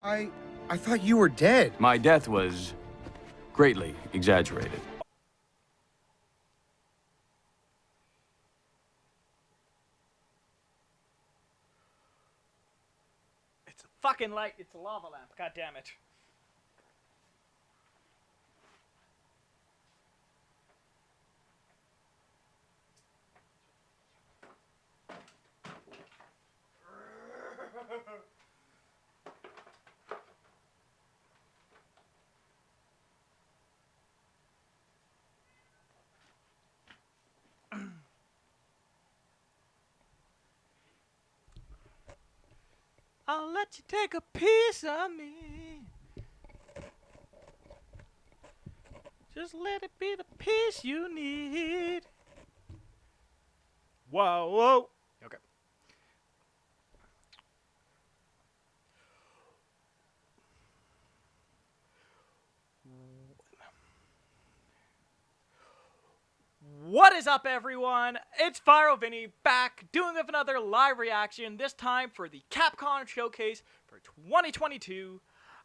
I thought you were dead. My death was greatly exaggerated. It's a fucking light. It's a lava lamp. God damn it. I'll let you take a piece of me. Just let it be the piece you need. Whoa, whoa. Okay. What is up, everyone? It's Vinnie back, doing with another live reaction, this time for the Capcom Showcase for 2022.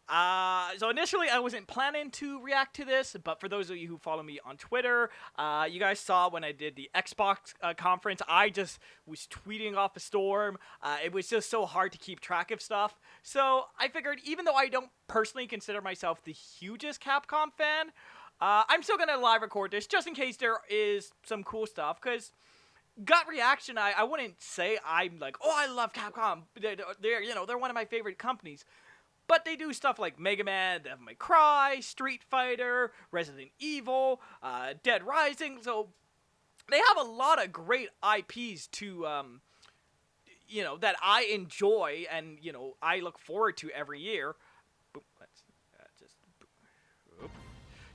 So initially I wasn't planning to react to this, but for those of you who follow me on Twitter, you guys saw when I did the Xbox conference, I just was tweeting off a storm. It was just so hard to keep track of stuff. So I figured, even though I don't personally consider myself the hugest Capcom fan, I'm still gonna live record this just in case there is some cool stuff, because gut reaction, I wouldn't say I'm like, oh, I love Capcom. They're one of my favorite companies. But they do stuff like Mega Man, Devil May Cry, Street Fighter, Resident Evil, Dead Rising. So they have a lot of great IPs to, that I enjoy and, I look forward to every year.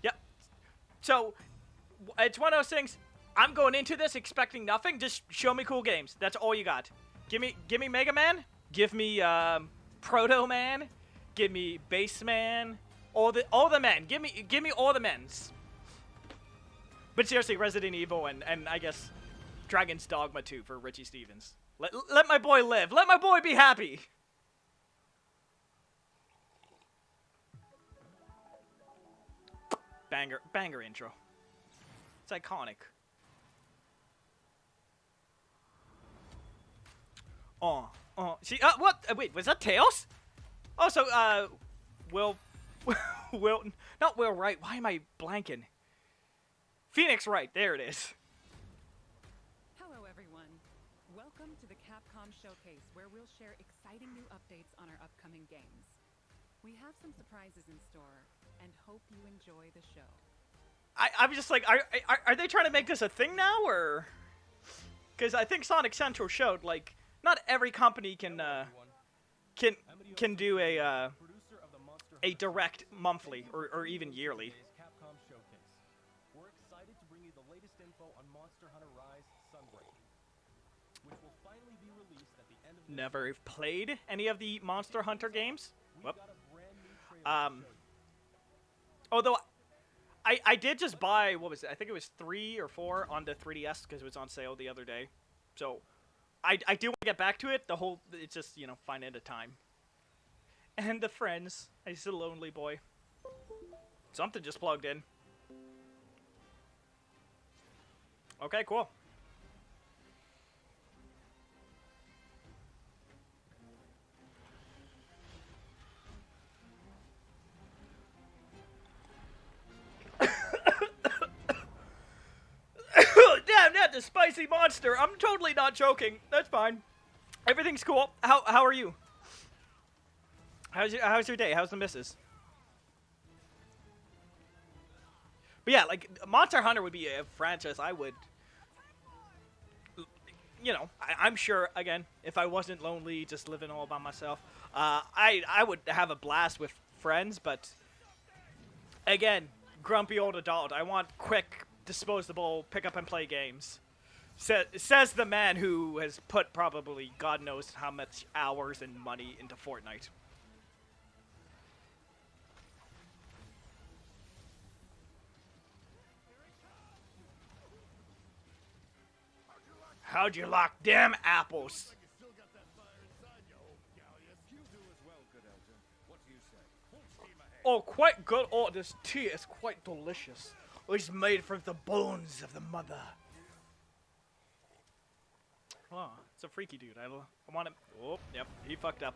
Yep. So it's one of those things. I'm going into this expecting nothing. Just show me cool games. That's all you got. Give me Mega Man. Give me Proto Man. Give me Baseman, all the men. Give me all the men's. But seriously, Resident Evil and I guess Dragon's Dogma 2 for Richie Stevens. Let my boy live. Let my boy be happy. Banger intro. It's iconic. See, what? Wait, was that Tails? Also, not Will Wright. Why am I blanking? Phoenix Wright. There it is. Hello, everyone. Welcome to the Capcom Showcase, where we'll share exciting new updates on our upcoming games. We have some surprises in store, and hope you enjoy the show. I'm just like, are they trying to make this a thing now, or? Because I think Sonic Central showed, like, not every company can do a direct monthly or even yearly. Capcom Showcase. We're excited to bring you the latest info on Monster Hunter Rise Sunbreak, which will finally be released at the end of Never played any of the Monster Hunter games. We've got a brand new trailer Although I did just buy, what was it? I think it was 3 or 4 on the 3DS because it was on sale the other day. So I do want to get back to it. It's just, finding the time. And the friends. He's a lonely boy. Something just plugged in. Okay, cool. Damn, that's a spicy monster. I'm totally not joking. That's fine. Everything's cool. How are you? How's your day? How's the missus? But yeah, like, Monster Hunter would be a franchise I would, I'm sure, again, if I wasn't lonely, just living all by myself, I would have a blast with friends, but, again, grumpy old adult. I want quick, disposable, pick-up-and-play games. Says the man who has put probably God knows how much hours and money into Fortnite. How'd you lock them apples? You do as well, good Elgin. What do you Oh, quite good. Oh, this tea is quite delicious. Oh, it's made from the bones of the mother. Oh, it's a freaky dude. I want him. Oh, yep, he fucked up.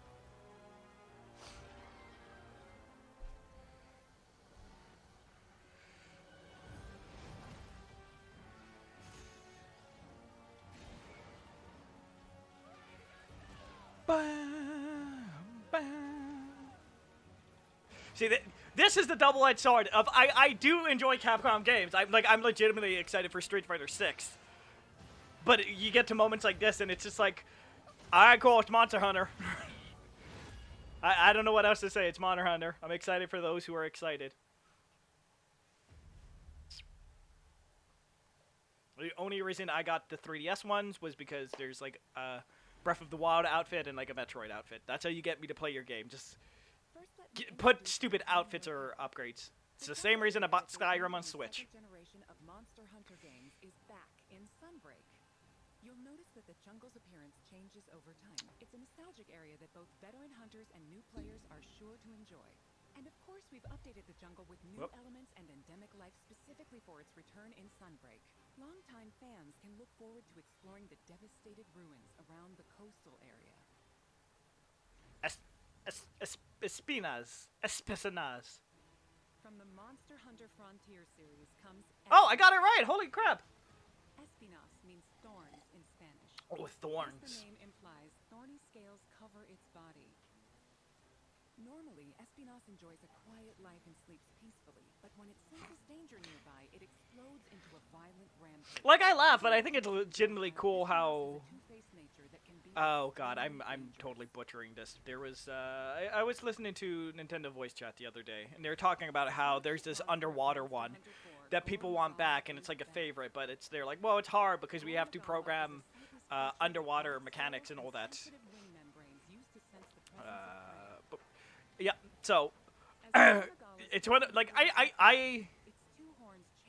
Bam, bam. See, this is the double-edged sword of I do enjoy Capcom games. I'm legitimately excited for Street Fighter 6. But you get to moments like this, and it's just like, alright, cool, it's Monster Hunter. I don't know what else to say. It's Monster Hunter. I'm excited for those who are excited. The only reason I got the 3DS ones was because there's like a Breath of the Wild outfit and like a Metroid outfit. That's how you get me to play your game. Just put stupid outfits or upgrades. It's the same reason I bought Skyrim on Switch. Generation of Monster Hunter games is back in Sunbreak. You'll notice that the jungle's appearance changes over time. It's a nostalgic area that both veteran hunters and new players are sure to enjoy. And of course, we've updated the jungle with new elements and endemic life specifically for its return in Sunbreak. Longtime fans can look forward to exploring the devastated ruins around the coastal area. Espinas. From the Monster Hunter Frontier series comes... Oh, I got it right! Holy crap! Espinas means thorns in Spanish. Oh, As thorns. the name implies, thorny scales cover its body. Normally, Espinas enjoys a quiet life and sleeps peacefully, but when it senses danger nearby, it explodes into a violent rampage. Like, I laugh, but I think it's legitimately cool how... Oh god, I'm totally butchering this. There was, I was listening to Nintendo Voice Chat the other day, and they were talking about how there's this underwater one that people want back, and it's like a favorite, but they're like, well, it's hard because we have to program underwater mechanics and all that. But, yeah, so, it's one of, like,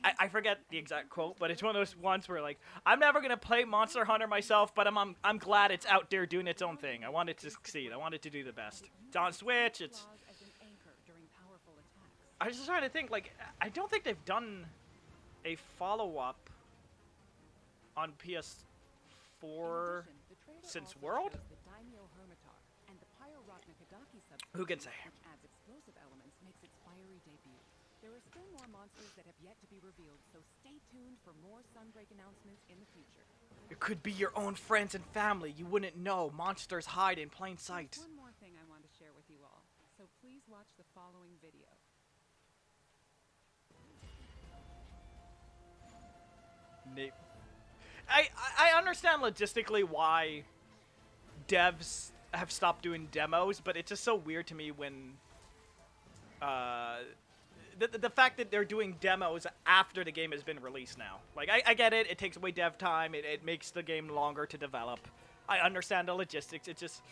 I forget the exact quote, but it's one of those ones where, like, I'm never gonna play Monster Hunter myself, but I'm glad it's out there doing its own thing. I want it to succeed. I want it to do the best. It's on Switch. It's. I was just trying to think. Like, I don't think they've done a follow-up on PS4 since World. Who can say? There are still more monsters that have yet to be revealed, so stay tuned for more Sunbreak announcements in the future. It could be your own friends and family. You wouldn't know. Monsters hide in plain sight. There's one more thing I want to share with you all, so please watch the following video. I understand logistically why devs have stopped doing demos, but it's just so weird to me when the fact that they're doing demos after the game has been released now. Like, I get it. It takes away dev time. It makes the game longer to develop. I understand the logistics. It just...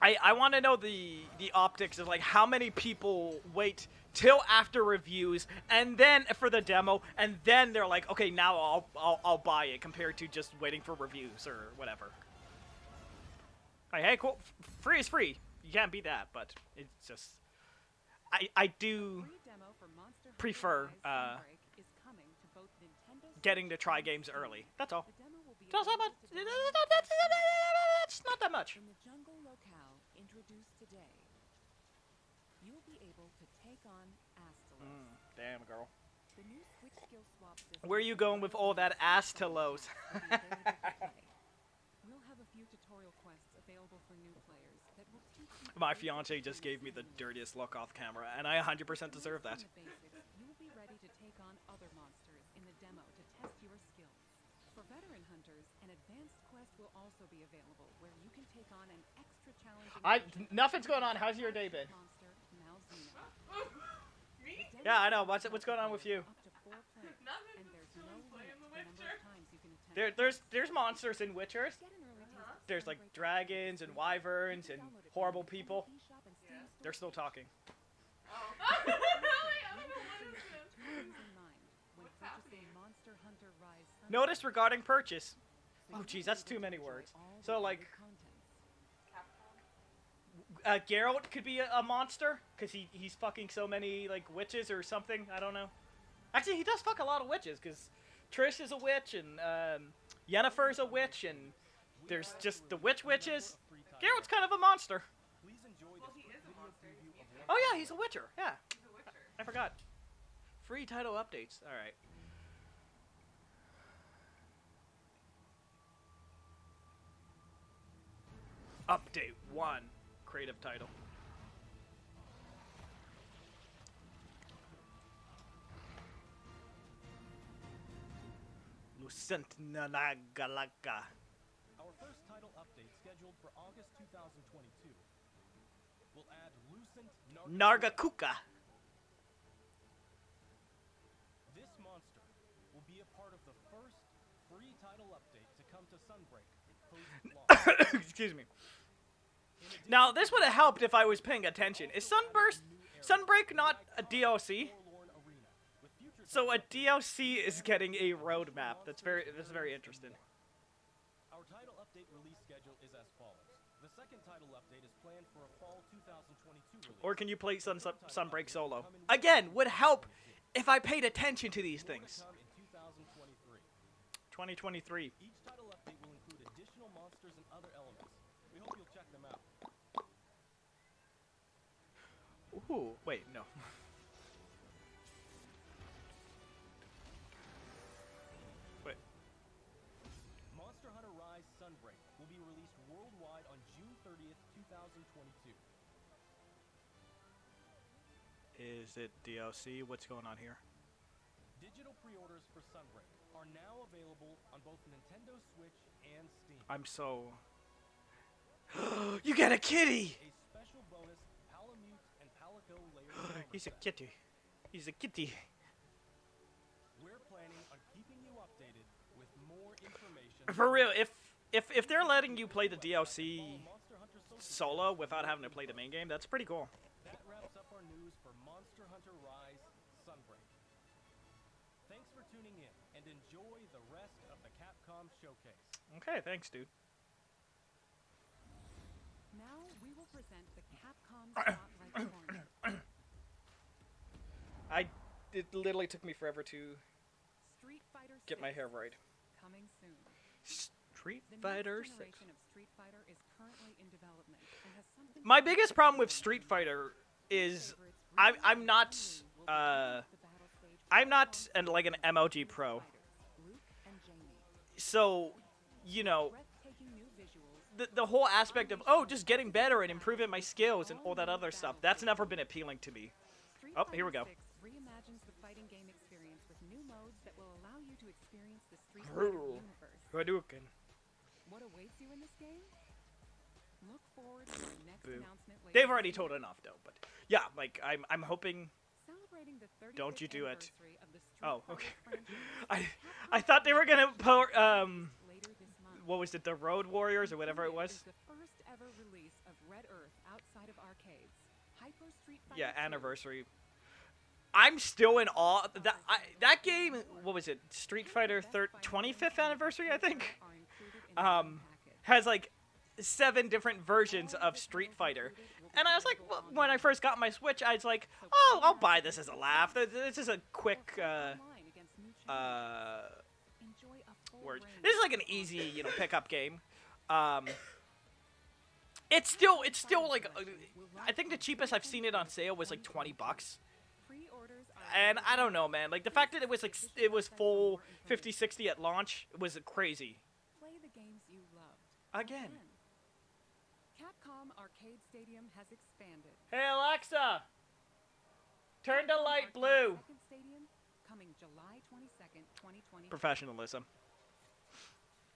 I want to know the optics of, like, how many people wait till after reviews and then for the demo, and then they're like, okay, now I'll buy it, compared to just waiting for reviews or whatever. Like, hey, cool. Free is free. You can't beat that, but it's just... I do prefer getting to try games early. That's all. That's not much. That's not that much. In the jungle locale introduced today, you'll be able to take on Astalos. Damn, girl. The new switch skill swap system. Where are you going with all that Astalos? We'll have a few tutorial quests available for new players that will teach you. My fiance just gave me the dirtiest look off camera, and I 100% deserve that. You'll be ready to take on other monsters in the demo to test your skills. For veteran hunters, an advanced quest will also be available where you can take on an extra challenging Nothing's going on. How's your day been? monster, Malzena. Me? Yeah, I know. What's going on with you? Up to 4 players, Nothing. and there's no Just playing limit The to the number Witcher. of times you can attempt. There's monsters in Witchers. Get an early taste of There's like Sunbreak dragons and wyverns and Download it from horrible the people. eShop and Steam store. They're still talking. Oh. I don't know what is this. Keep these in mind when purchasing Monster Hunter Rise Sunbreak. Notice regarding purchase. So Oh, you'll geez, be that's able too to many enjoy words. all So, the like, added contents. Capcom. Geralt could be a monster because he's fucking so many like witches or something. I don't know. Actually, he does fuck a lot of witches because Trish is a witch and Yennefer's a witch and there's just the witches. Geralt's kind of a monster. Please enjoy Well, this he is a video monster. preview of Oh yeah, he's a witcher. Yeah, He's a witcher. I forgot. Free title updates. All right. Update 1. Creative title. Lucent Nanagalaka. Our first title update scheduled for August 2022 will add Lucent Nargacuca. This monster will be a part of the first free title update to come to Sunbreak post-launch. Excuse me. Now, this would have helped if I was paying attention. Is Sunbreak not a DLC? Forlorn Arena, with future So a DLC is getting a roadmap. That's very interesting. Our title update release schedule is as follows. The second title update is planned for a fall 2022 release. Or can you play Sunbreak solo? Again, would help if I paid attention to these More to things. come in 2023. 2023. Each title update will include additional monsters and other elements. We hope you'll check them out. Ooh, wait, no. Wait. Monster Hunter Rise Sunbreak will be released worldwide on June 30th, 2022. Is it DLC? What's going on here? Digital pre-orders for Sunbreak are now available on both Nintendo Switch and Steam. I'm so... You get a kitty! A special bonus Palamute and Palico layered armor He's a set. kitty. He's a kitty. We're planning on keeping you updated with more information. For real, if they're letting you play the DLC Monster Hunter Social. solo without having to play the main game, that's pretty cool. That wraps up our news for Monster Hunter Rise Sunbreak. Thanks for tuning in and enjoy the rest of the Capcom Showcase. Okay, thanks, dude. Now we will present the Capcom Spotlight Corner. It literally took me forever to Street Fighter get my 6, hair right. coming soon. Street The Fighter next 6. generation of Street Fighter is currently in development and has something My biggest problem with Street Fighter is I'm not like an MLG pro. Luke and Jamie. So, you know, Breathtaking new visuals. the whole aspect of just getting better and improving my skills and all that other stuff, that's never been appealing to me. Street Oh, here we Fighter go. 6 reimagines the fighting game experience with new modes that will allow you to experience the Street Fighter universe. Hadouken. What awaits you in this game? Look forward to the next Boo. announcement later. They've this already year. told enough though, but yeah, like I'm hoping. Celebrating the 35th Don't you do it. anniversary of the Street Oh, Fighter okay. franchise, I thought they were gonna put later this month. what was it, the Road Warriors or whatever it was? Is the first ever release of Red Earth outside of arcades. Hyper Street Fighter Yeah, 2 anniversary. I'm still in awe. That game, what was it? Street Fighter 25th anniversary, I think. are included in the game package. Has like 7 different versions of Street Fighter. And I was like, well, when I first got my Switch, I was like, oh, I'll buy this as a laugh. This is a quick Online against new challenges. Enjoy a full word. range This is like an easy, pickup game. It's still like, I think the cheapest I've seen it on sale was like $20. Pre-orders are And I don't know, man. Like the fact that it was full 50, 60 at launch was crazy. play the games you loved. Again. Capcom Arcade Stadium has expanded. Hey Alexa, turn the Capcom light Arcade blue. Second Stadium coming July 22nd, 2020. Professionalism.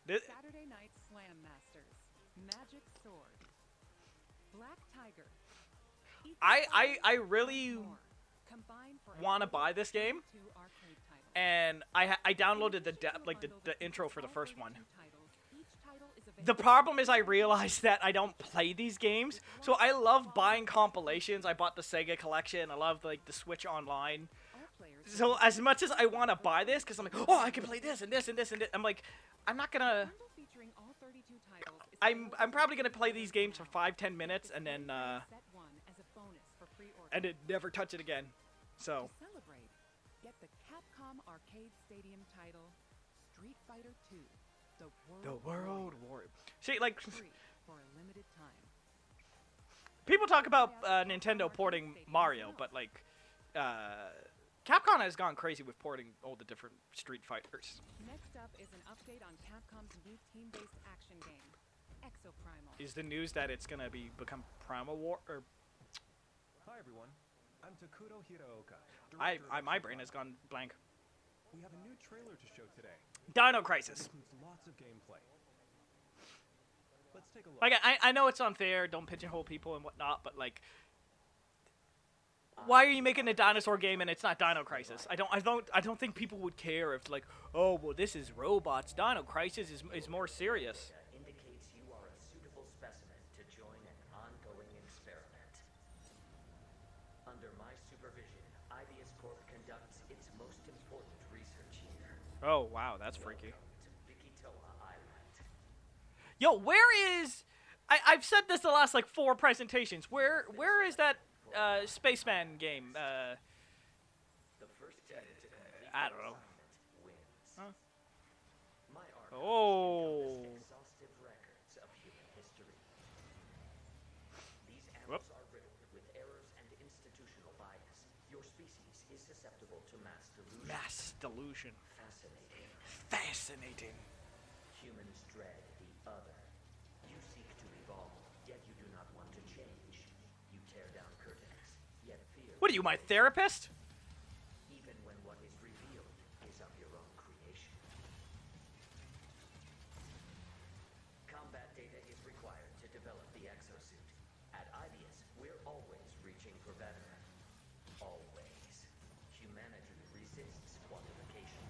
This, Saturday Night Slam Masters. Magic Sword. Black Tiger. Each I really more. Combine for a want to total buy of this game, 22 arcade titles. and I downloaded the Bundle the that intro includes for the all first one. 32 titles. Each title is The available problem is I realized that I don't play these games, so I love buying compilations. I bought the Sega collection. I love like the Switch Online. all players So as much as I want to buy this, because I'm like, oh, I can play this and this and this and this, I'm like, I'm not gonna. bundle featuring all 32 titles is I'm probably gonna play these games for 5-10 minutes and then Set 1 as a bonus for pre-order. and then never touch it again. So To celebrate, get the Capcom Arcade Stadium title, Street Fighter 2, the World War. See, like free for a limited time. people talk about Nintendo porting Mario, but like Capcom has gone crazy with porting all the different Street Fighters. Next up is an update on Capcom's new team-based action game, Exoprimal. Is the news that it's gonna become Primal War? Or Hi everyone, I'm Takuto Hiraoka. my brain has gone blank. We have a new trailer to show today. Dino Crisis. It includes lots of gameplay. Let's take a look. Like I know it's unfair. Don't pigeonhole people and whatnot, but like, why are you making a dinosaur game and it's not Dino Crisis? I don't think people would care if like, oh well, this is robots. Dino Crisis is more serious. Indicates you are a suitable specimen to join an ongoing experiment. Under my supervision, Ibius Corp conducts its most important research here. Oh wow, that's freaky. Welcome to Vikitoa Island. Yo, where is? I've said this the last like 4 presentations. Where is that spaceman game? The first team to complete I the don't know. assignment wins. Huh? My archives Oh. encompass exhaustive records of human history. These Whoop. annals are riddled with errors and institutional bias. Your species is susceptible to mass delusion. Mass delusion. Fascinating. Fascinating. Humans dread the other. You seek to evolve, yet you do not want to change. You tear down curtains, yet fear. What are you, my therapist? Even when what is revealed is of your own creation. Combat data is required to develop the exosuit. At Ibius, we're always reaching for better. Always. Humanity resists quantification,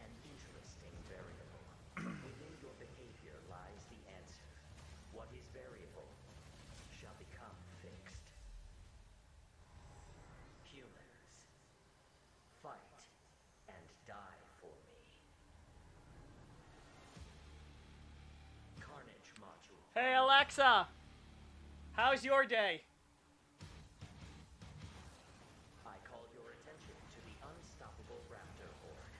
an interesting variable. Within your behavior lies the answer. What is variable shall become fixed. Humans, fight and die for me. Carnage module. Hey Alexa, how's your day? I call your attention to the unstoppable raptor horde.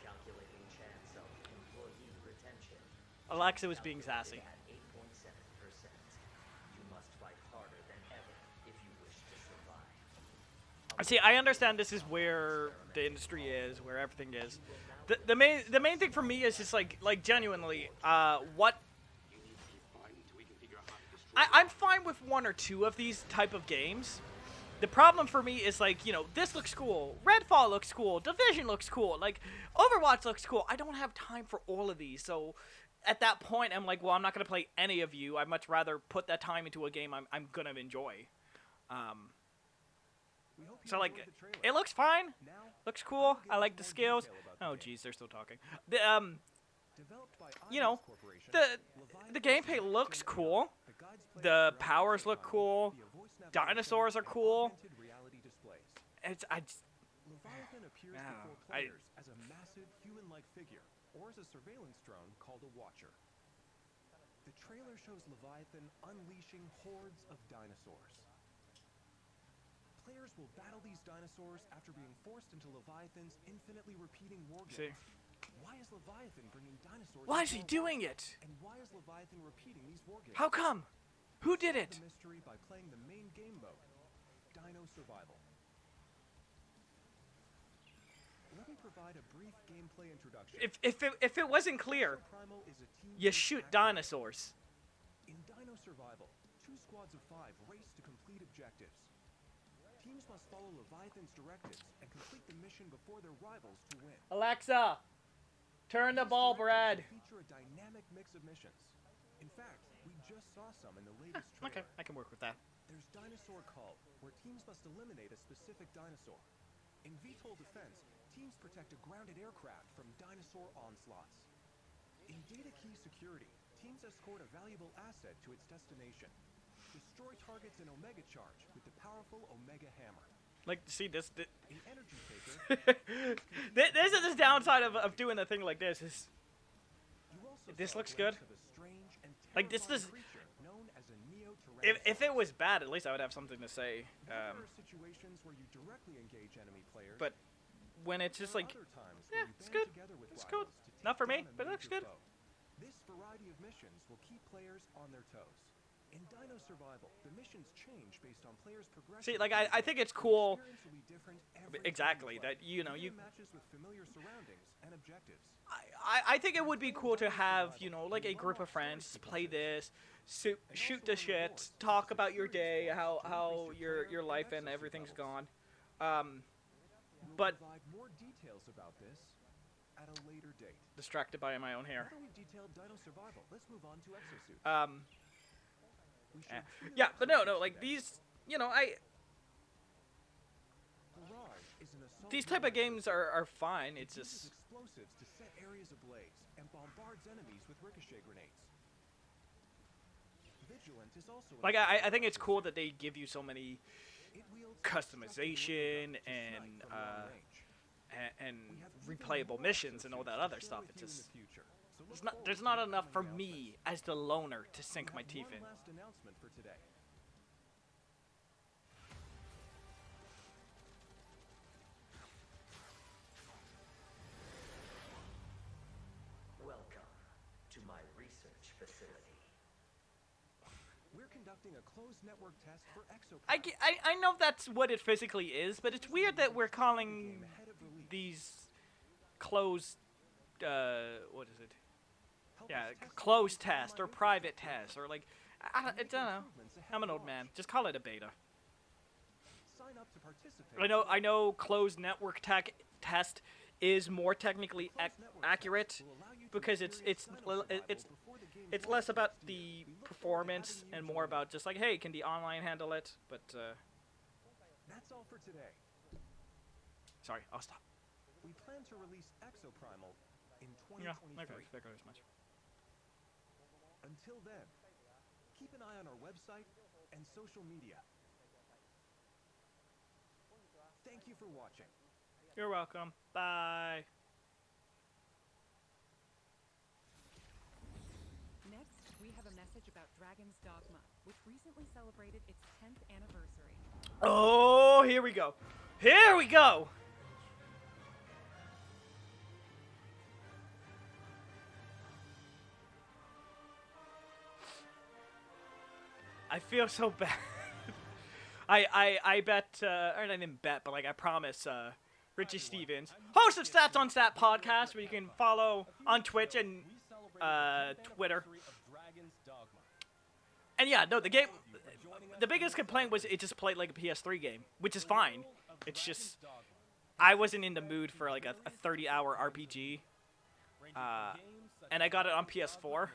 Calculating chance of employee retention. Alexa was being sassy. At 8.7%. You must fight harder than ever if you wish to survive. See, I understand this is where the industry is, where everything is. The main thing for me is just like genuinely, what. I'm fine with 1 or 2 of these type of games. The problem for me is like, you know, this looks cool, Redfall looks cool, Division looks cool, like Overwatch looks cool. I don't have time for all of these, so at that point I'm like, well, I'm not gonna play any of you. I'd much rather put that time into a game I'm gonna enjoy. We hope you So like, enjoyed the trailer. it looks fine, Now, looks cool. I'll I give like you the more skills. detail about the Oh, game. jeez, they're still talking. Developed by You know, Ibius Corporation, the Leviathan gameplay is looks an cool. The guides players The throughout powers look Exoprimal cool. via voice navigation Dinosaurs are and cool. augmented reality displays. I just, Leviathan appears Yeah, before players as a massive human-like figure, or as a surveillance drone called a Watcher. The trailer shows Leviathan unleashing hordes of dinosaurs. Players will battle these dinosaurs after being forced into Leviathan's infinitely repeating war see. games. Why is Leviathan bringing dinosaurs? Why into is he our doing world? it? And why is Leviathan repeating these war games? How come? Who did Solve it? the mystery by playing the main game mode, Dino Survival. Let me provide a brief gameplay introduction. If it wasn't clear, Exoprimal is a team you based shoot action game. dinosaurs. In Dino Survival, 2 squads of 5 race to complete objectives. Teams must follow Leviathan's directives and complete the mission before their rivals to win. Alexa, turn the These ball, directives Brad. feature a dynamic mix of missions. In fact, we just saw some in the latest trailer. Okay, I can work with that. There's Dinosaur Call, where teams must eliminate a specific dinosaur. In VTOL Defense, teams protect a grounded aircraft from dinosaur onslaughts. In Data Key Security, teams escort a valuable asset to its destination. Destroy targets in Omega Charge with the powerful Omega Hammer. Like, see this. In Energy Taker, This is the downside of doing a thing like this. Is you also This saw a looks good. glimpse of a strange and Like, this is... Creature known as a neo-tyrannosaurus. If it was bad, at least I would have something to say. There are situations where you directly engage enemy players. But when it's just there are like, other times yeah, where you it's band good. together with It's good. rivals to take Not for me, down a but it looks major good. foe. This variety of missions will keep players on their toes. In Dino Survival, the missions change based on players' progression. See, like, I think it's The cool. experience will be different every time Exactly, you play. that, you know, you... matches with familiar surroundings and objectives. I think it would be cool to have, you know, like a group of friends play this, shoot the shit, talk about your day, how your life and everything's gone. We'll But provide more details about this at a later date. distracted by my own hair. Now that we've detailed Dino Survival, let's move on to Exosuit. We showed clear Yeah, but no, exosuits like today. these, you know, Barrage is an assault these type of rocket games are fine. that It's uses just, explosives to set areas ablaze and bombards enemies with ricochet grenades. Vigilant is also an like, assault I think rocket it's cool system. that they give you so many It wields customization destructive laser and, guns to snipe from long range. and We have even replayable more missions and all that exosuits to other share stuff. with It's you in just, the future. So there's look not, forward there's to not the enough for upcoming me as the loner to sink We my have teeth in. one last announcement for today. Welcome to my research facility. We're conducting a closed network test for I know that's what it physically is, but it's weird that we're calling ahead of release. these closed, what is it? Help Yeah, us test closed the online test or infrastructure private test or like, I don't know. improvements ahead I'm an of old man. launch. Just call it a beta. Sign up to participate. I know closed network test is more technically accurate because it's less about the performance and more about just like, hey, can the online handle it? But That's all for today. sorry, I'll stop. We plan to release Exoprimal in Yeah, 2023. I figured as much. Until then, keep an eye on our website and social media. Thank you for watching. You're welcome. Bye. Next, we have a message about Dragon's Dogma, which recently celebrated its 10th anniversary. Oh, here we go. Here we go. I feel so bad. I bet, or I didn't bet, but like I promise, Richie Stevens, host of Stats on Stat podcast, where you can follow on Twitch and Twitter. And yeah, no, the game, the biggest complaint was it just played like a PS3 game, which is fine. It's just, I wasn't in the mood for like a 30-hour RPG, and I got it on PS4,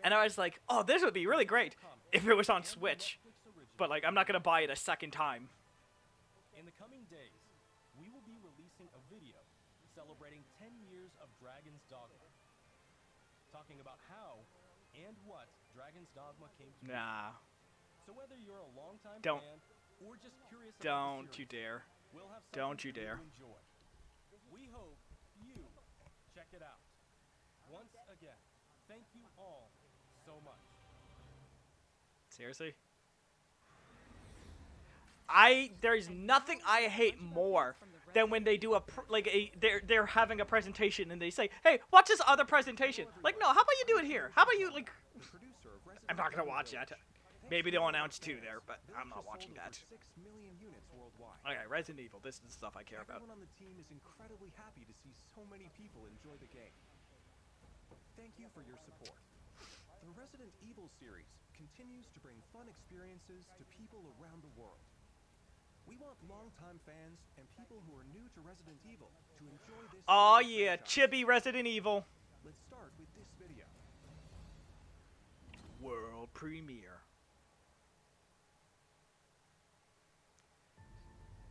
and I was like, oh, this would be really great if it was on Switch, but like I'm not gonna buy it a second time. In the coming days, we will be releasing a video celebrating 10 years of Dragon's Dogma, talking about how and what Dragon's Dogma came to be. Nah, So whether you're a longtime Don't. fan or just curious about don't the you series, dare. we'll have Don't something you for dare. to enjoy. We hope you check it out. Once again, thank you all so much. Seriously? There's nothing I hate more than when they do they're having a presentation and they say, hey, watch this other presentation. Like, no, how about you do it here? How about you, like, The producer of Resident I'm not gonna Evil watch that. Village. Maybe they'll announce two there, but I'm not Village watching has that. sold over 6 million units worldwide. Okay, Resident Evil, this is the stuff I care about. Everyone on the team is incredibly happy to see so many people enjoy the game. Thank you for your support. The Resident Evil series continues to bring fun experiences to people around the world. We want longtime fans and people who are new to Resident Evil to enjoy this. Oh great yeah, franchise. chibi Resident Evil. Let's start with this video. World premiere.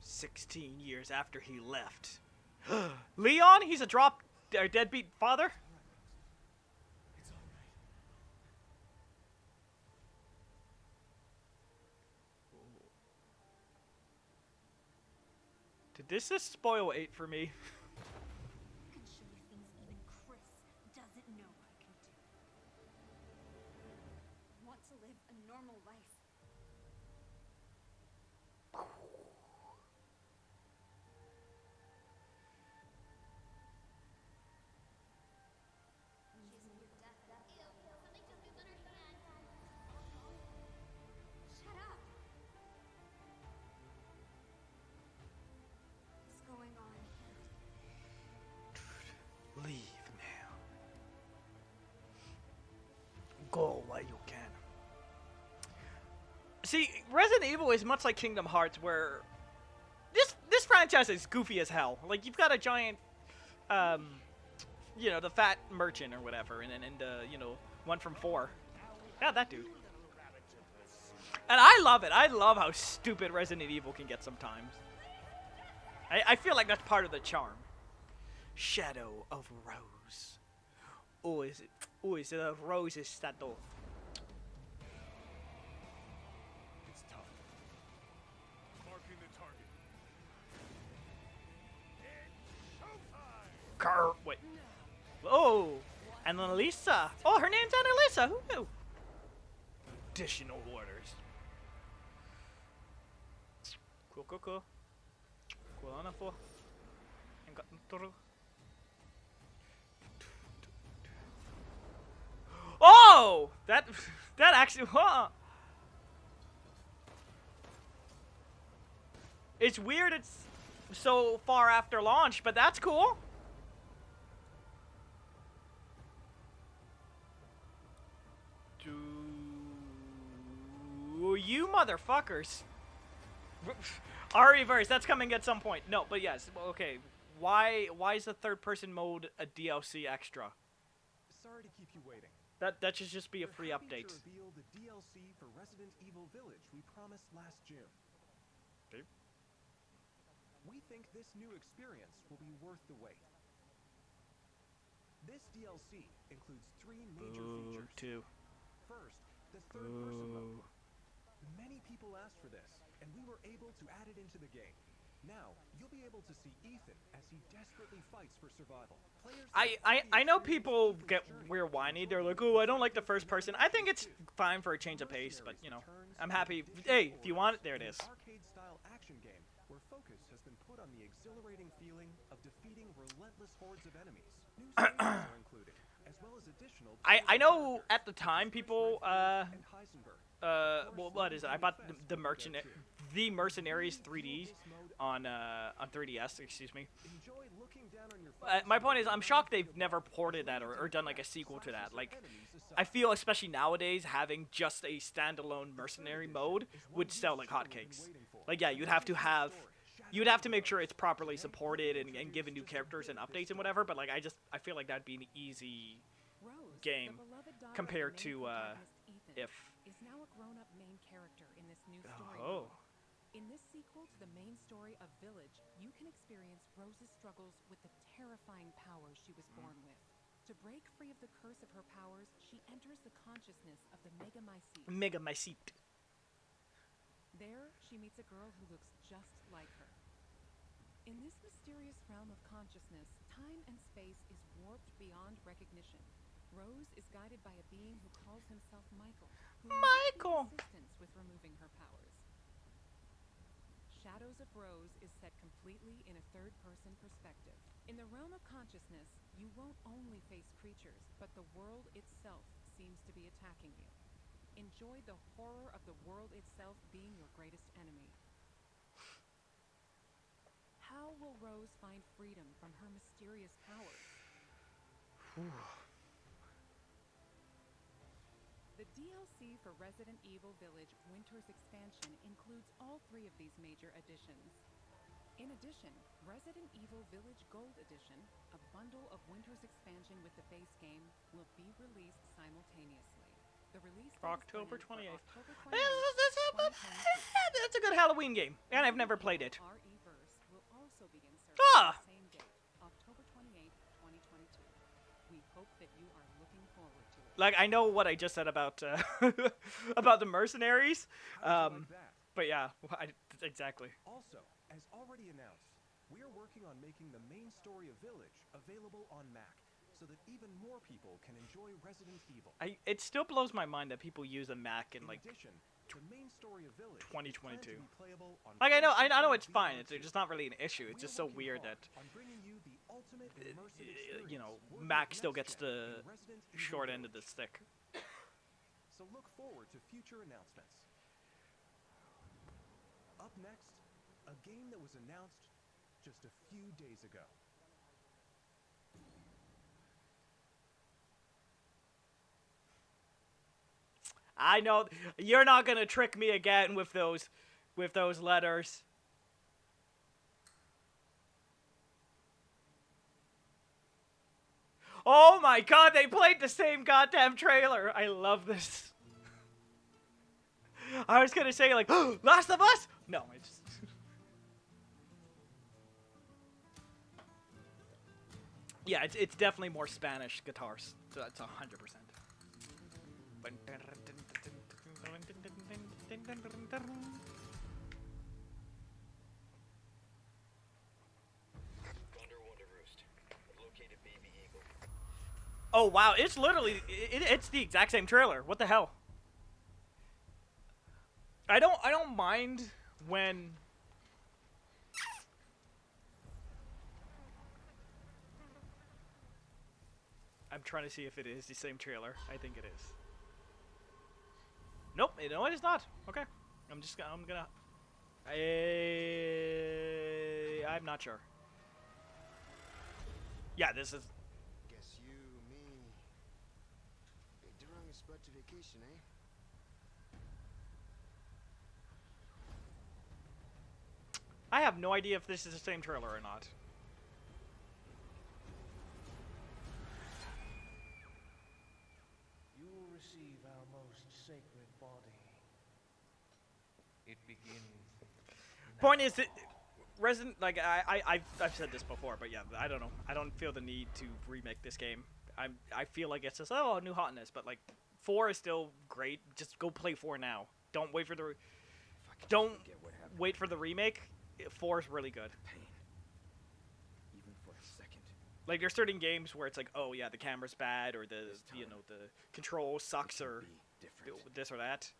16 years after he left. Leon, he's a deadbeat father? Did this just spoil 8 for me? Can show you things even Chris doesn't know I can do. Go while you can. See, Resident Evil is much like Kingdom Hearts, where this franchise is goofy as hell. Like, you've got a giant, you know, the fat merchant or whatever, and you know, one from 4. Yeah, that dude. And I love it. I love how stupid Resident Evil can get sometimes. I feel like that's part of the charm. Shadow of Rose. Oh, is it a Rose's shadow? It's tough. Marking the target. It's showtime! Wait. Oh, Annalisa. Oh, her name's Annalisa. Who knew? Additional orders. Cool. Cool. Oh, that actually. Huh. It's weird. It's so far after launch, but that's cool. You motherfuckers. Reverse, that's coming at some point. No, but yes, okay. Why is the third person mode a DLC extra? Sorry to keep you waiting. That should just be a free We're happy update. to reveal the DLC for Resident Evil Village we promised last June. Okay. We think this new experience will be worth the wait. This DLC includes 3 major features. 2. First, the third-person mode. Many people asked for this, and we were able to add it into the game. Now, you'll be able to see Ethan as he desperately fights for survival. I know people get weird whiny. They're like, oh, I don't like the first person. I think it's fine for a change of pace, but, you know, I'm happy. Hey, if you want it, there it is. Arcade-style action game where focus has been put on the exhilarating feeling of defeating relentless hordes of enemies. New stages are included, as well as additional. I know at the time people and Heisenberg. well, what is it? I bought the Mercenaries 3D on 3DS, excuse me. Enjoy looking down on your My point is, I'm shocked they've never ported that or done like a sequel to that. Like, I feel especially nowadays having just a standalone mercenary mode would sell like hotcakes. Like, yeah, you'd have to make sure it's properly supported and given new characters and updates and whatever. But like, I feel like that'd be an easy game compared to if. Is now a grown-up main character in this new story. Oh. In this sequel to the main story of Village, you can experience Rose's struggles with the terrifying powers she was born with. To break free of the curse of her powers, she enters the consciousness of the Megamycete. There, she meets a girl who looks just like her. In this mysterious realm of consciousness, time and space is warped beyond recognition. Rose is guided by a being who calls himself Michael, who needs assistance with removing her powers. Shadows of Rose is set completely in a third-person perspective. In the realm of consciousness, you won't only face creatures, but the world itself seems to be attacking you. Enjoy the horror of the world itself being your greatest enemy. How will Rose find freedom from her mysterious powers? The DLC for Resident Evil Village Winter's Expansion includes all 3 of these major additions. In addition, Resident Evil Village Gold Edition, a bundle of Winter's Expansion with the base game, will be released simultaneously. The release date October is planned 28th. for October 28th, 2022. That's a good Halloween game, and I've never played it. RE-verse will also begin service on the same date, October 28th, 2022. We hope that you are looking forward to it. Like, I know what I just said about about the mercenaries, How'd you like that? but yeah, exactly. Also, as already announced, we are working on making the main story of Village available on Mac, so that even more people can enjoy Resident Evil. It still blows my mind that people use a Mac in In like addition, the main story of Village is 2022. planned to be playable on Like I know PlayStation it's fine. It's VR2. just not really an issue. It's We just are so working weird hard that on bringing you the ultimate immersive you know experience worthy Mac of still next gets gen the in Resident Evil short end of Village. the stick. So look forward to future announcements. Up next, a game that was announced just a few days ago. I know you're not gonna trick me again with those letters. Oh my god, they played the same goddamn trailer. I love this. I was gonna say like, Last of Us? No, I just. Yeah, it's definitely more Spanish guitars. So that's 100%. Oh wow, it's literally it's the exact same trailer. What the hell? I don't mind when I'm trying to see if it is the same trailer. I think it is. Nope, no it is not. Okay. I'm gonna I'm not sure. Yeah, this is Guess you, me, picked the wrong spot to vacation, eh? I have no idea if this is the same trailer or not. You will receive our most sacred body. It begins. Point is that Resident, like I've said this before, but yeah, I don't know. I don't feel the need to remake this game. I feel like it's just new hotness, but like 4 is still great. Just go play 4 now. Don't wait for the wait for the remake. 4 is really good. Pain. Even for a second. Like there's certain games where it's like, oh yeah, the camera's bad or the the control sucks or this or that.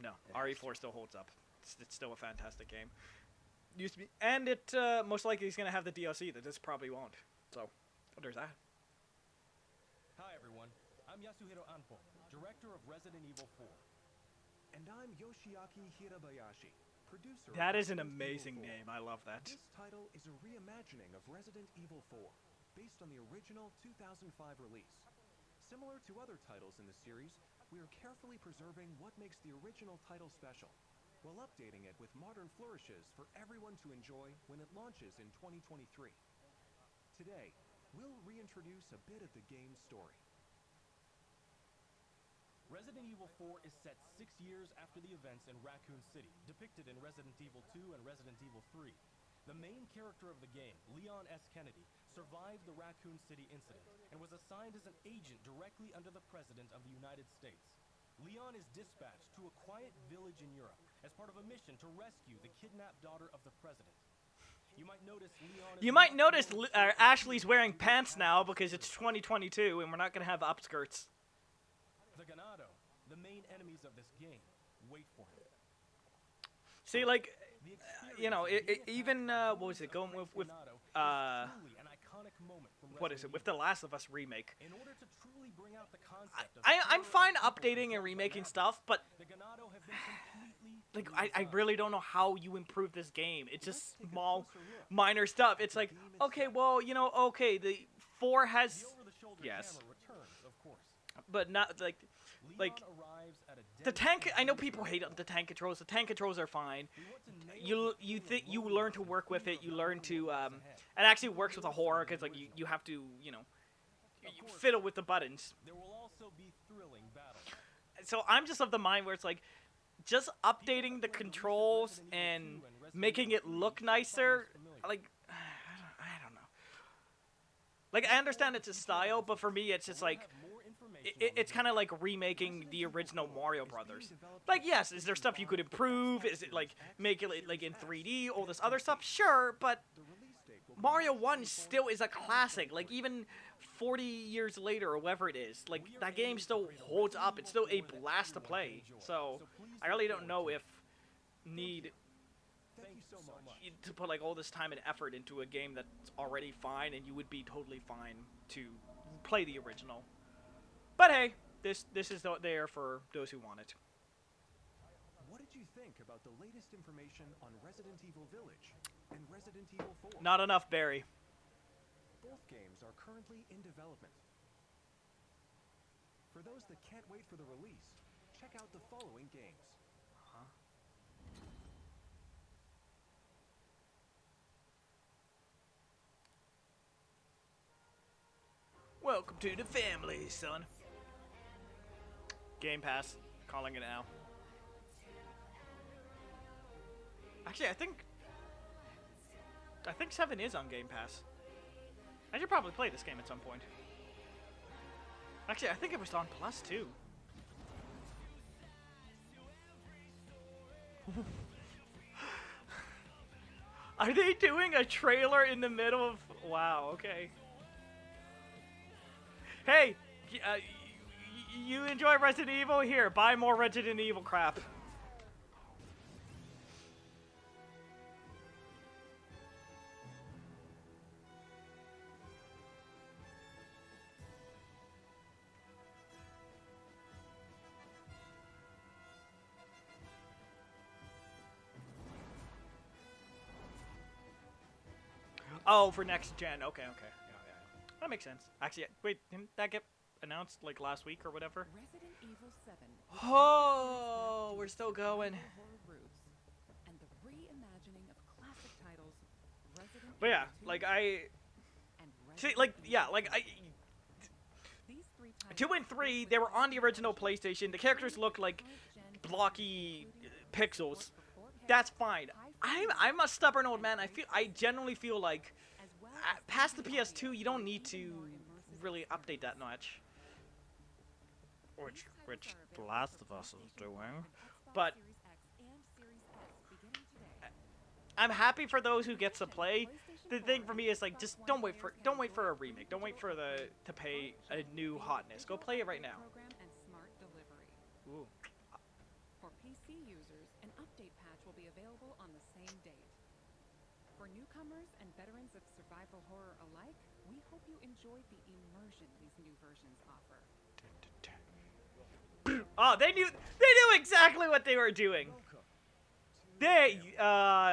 No, RE4 still holds up. It's still a fantastic game. Used to be, and it most likely is gonna have the DLC that this probably won't. So, there's that. Hi everyone, I'm Yasuhiro Anpo, director of Resident Evil 4. And I'm Yoshiaki Hirabayashi, producer. That of is an Resident amazing Evil 4. name. I love that. This title is a reimagining of Resident Evil 4, based on the original 2005 release. Similar to other titles in the series, we are carefully preserving what makes the original title special, while updating it with modern flourishes for everyone to enjoy when it launches in 2023. Today, we'll reintroduce a bit of the game's story. Resident Evil 4 is set 6 years after the events in Raccoon City, depicted in Resident Evil 2 and Resident Evil 3. The main character of the game, Leon S. Kennedy, survived the Raccoon City incident and was assigned as an agent directly under the President of the United States. Leon is dispatched to a quiet village in Europe as part of a mission to rescue the kidnapped daughter of the President. You might notice Leon Ashley's wearing pants now because it's 2022 and we're not going to have upskirts. The Ganado, the main enemies of this game, wait for him. See, like, even what was it going with what is it with the Last of Us remake? In order to truly bring out the concept of I'm fine updating and remaking stuff, but the Ganado have been like I really don't know how you improve this game. It's just small, minor stuff. It's like, okay, well, okay, the 4 has yes, but not like the tank. I know people hate the tank controls. The tank controls are fine. You learn to work with it. You learn to it actually works with a horror because like you have to you fiddle with the buttons. There will also be thrilling battles. So I'm just of the mind where it's like just updating the controls and making it look nicer. Like I don't know. Like I understand it's a style, but for me it's just like. It's kind of like remaking the original Mario Brothers. Like, yes, is there stuff you could improve? Is it like make it like in 3D? All this other stuff, sure. But Mario 1 still is a classic. Like even 40 years later, or whatever it is, like that game still holds up. It's still a blast to play. So I really don't know if need to put like all this time and effort into a game that's already fine, and you would be totally fine to play the original. But hey, this is there for those who want it. What did you think about the latest information on Resident Evil Village and Resident Evil 4? Not enough, Barry. Both games are currently in development. For those that can't wait for the release, check out the following games. Welcome to the family, son. Game Pass. Calling it now. Actually, I think 7 is on Game Pass. I should probably play this game at some point. Actually, I think it was on Plus too. Are they doing a trailer in the middle of... Wow, okay. Hey, you enjoy Resident Evil? Here, buy more Resident Evil crap. Oh, for next gen. Okay, okay. Yeah. That makes sense. Actually, wait, didn't that get announced like last week or whatever? Resident Evil 7. Oh, we're still going. Horror roots and the reimagining of classic titles. Resident But yeah, Evil 2 like I and see, Resident like Evil yeah, like I. These three titles 2 and 3, they were on the original PlayStation. The characters looked like blocky pixels. That's fine. I'm a stubborn old man. I generally feel like past the PS2, you don't need to really update that much. Which The Last of Us is doing. But I'm happy for those who gets to play. The thing for me is like just don't wait for a remake. Don't wait for to pay a new hotness. Go play it right now. Ooh. For PC users, an update patch will be available on the same date. For newcomers and veterans of survival horror alike, we hope you enjoyed the immersion these new versions offer. Oh, they knew exactly what they were doing. They Capcom,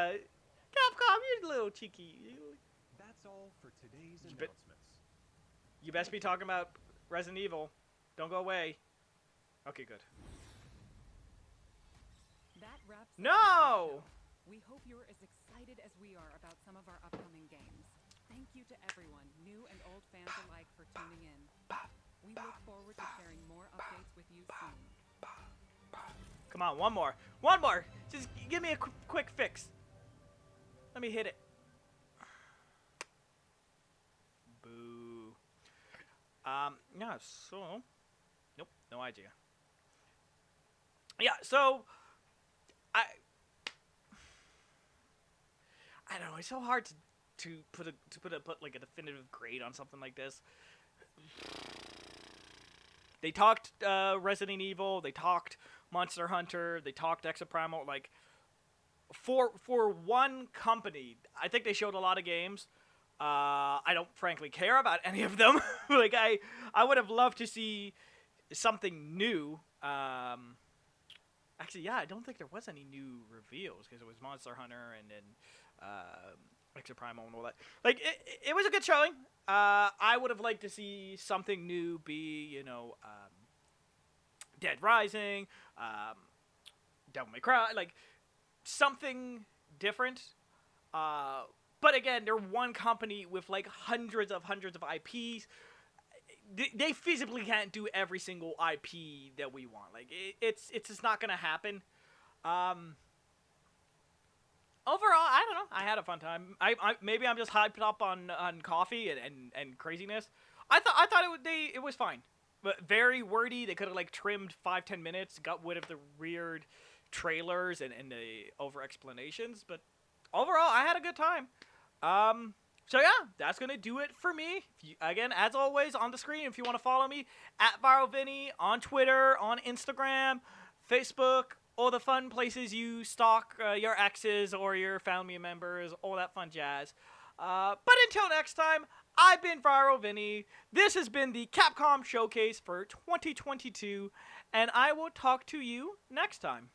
you're a little cheeky. That's all for today's announcements. You best be talking about Resident Evil. Don't go away. Okay, good. That wraps up No! today's show. We hope you're as excited as we are about some of our upcoming games. Thank you to everyone, new and old fans alike, for tuning in. We look forward to sharing more updates with you soon. Come on, one more. One more! Just give me a quick fix. Let me hit it. Boo. Yeah, so... Nope, no idea. Yeah, so... I don't know, it's so hard to put like a definitive grade on something like this. They talked Resident Evil, they talked Monster Hunter, they talked Exoprimal. Like for one company, I think they showed a lot of games. I don't frankly care about any of them. Like I would have loved to see something new. Actually, yeah, I don't think there was any new reveals because it was Monster Hunter and then Exoprimal and all that. Like it was a good showing. I would have liked to see something new be, you know, Dead Rising, Devil May Cry, like something different. But again, they're one company with like hundreds of IPs. They feasibly can't do every single IP that we want. Like it's just not gonna happen. Overall, I don't know. I had a fun time. Maybe I'm just hyped up on coffee and craziness. I thought it was fine, but very wordy. They could have like trimmed 5-10 minutes, got rid of the weird trailers and the over explanations. But overall, I had a good time. So yeah, that's gonna do it for me. Again, as always, on the screen, if you want to follow me at Vinnie on Twitter, on Instagram, Facebook, all the fun places you stalk your exes or your family members, all that fun jazz. But until next time, I've been Vinnie. This has been the Capcom Showcase for 2022, and I will talk to you next time.